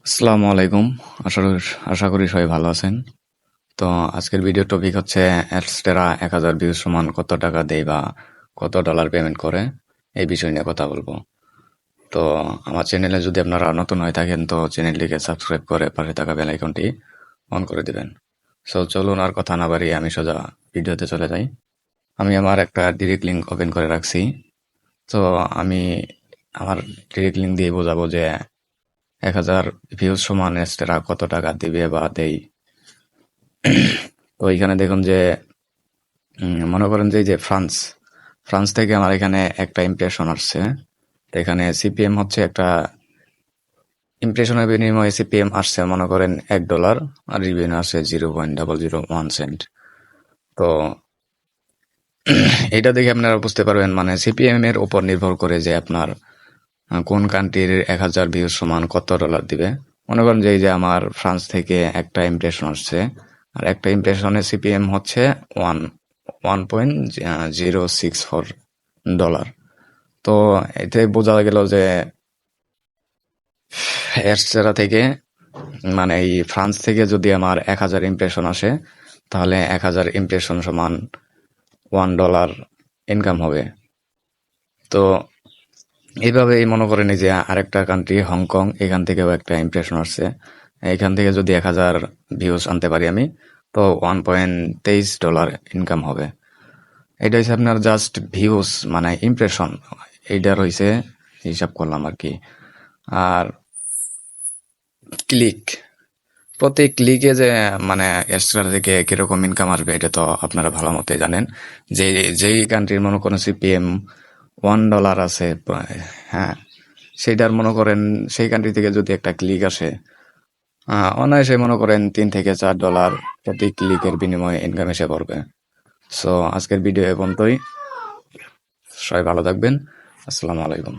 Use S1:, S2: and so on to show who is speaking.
S1: আসসালামু আলাইকুম। আশা আশা করি সবাই ভালো আছেন। তো আজকের ভিডিও টপিক হচ্ছে অ্যাডস্টেরা 1000 ভিউজ সমান কত টাকা দেয় বা কত ডলার পেমেন্ট করে, এই বিষয় নিয়ে কথা বলবো। তো আমার চ্যানেলে যদি আপনারা নতুন হয়ে থাকেন তো চ্যানেলটিকে সাবস্ক্রাইব করে পাশে থাকা বেল আইকনটি অন করে দিবেন। সো চলুন আর কথা না বাড়িয়ে আমি সোজা ভিডিওতে চলে যাই। আমি আমার একটা ডিরেক্ট লিঙ্ক ওপেন করে রাখছি। তো আমি আমার ডিরেক্ট লিঙ্ক দিয়ে বোঝাবো যে 1000 ভিউজ সমান অ্যাডস্টেরা কত টাকা দিবে বা দেয়। তো এখানে দেখুন যে মনে করেন যে এই যে ফ্রান্স থেকে আমার এখানে একটা ইমপ্রেশন আসছে। তো এখানে সিপিএম হচ্ছে একটা ইমপ্রেশনের বিনিময়ে সিপিএম আসছে মনে করেন $1 আর রিভিউ আসছে 0.001 সেন্ট। তো এটা দেখে আপনারা বুঝতে পারবেন মানে সিপিএম এর উপর নির্ভর করে যে আপনার কোন কান্ট্রির 1000 ভিউজ সমান কত ডলার দিবে। মনে করেন যে এই যে আমার ফ্রান্স থেকে একটা ইমপ্রেশন আসছে আর একটা ইমপ্রেশনের সিপিএম হচ্ছে 1.064 ডলার। তো এতে বোঝা গেল যে এরসেরা থেকে মানে এই ফ্রান্স থেকে যদি আমার 1000 ইমপ্রেশন আসে তাহলে 1000 ইমপ্রেশন সমান $1 ইনকাম হবে। তো এইভাবেই মনে করেন এই যে আরেকটা কান্ট্রি হংকং, এখান থেকেও একটা ইমপ্রেশন আসছে। এখান থেকে যদি 1000 ভিউজ আনতে পারি আমি তো $1.23 ইনকাম হবে। এটা হচ্ছে আপনার জাস্ট ভিউজ মানে ইমপ্রেশন, এইটার হয়েছে হিসাব করলাম আর কি। আর ক্লিক, প্রতি ক্লিকে যে মানে এক্সট্রা থেকে কিরকম ইনকাম আসবে এটা তো আপনারা ভালো মতো জানেন। যে যেই কান্ট্রির মনে করেন সিপিএম $1 আছে, হ্যাঁ, সেইটার মনে করেন সেই কান্ট্রি থেকে যদি একটা ক্লিক আসে অনায়াসে মনে করেন $3 থেকে $4 প্রতি ক্লিকের বিনিময়ে ইনকাম এসে পড়বে। সো আজকের ভিডিও এ পর্যন্তই। সবাই ভালো থাকবেন। আসসালামু আলাইকুম।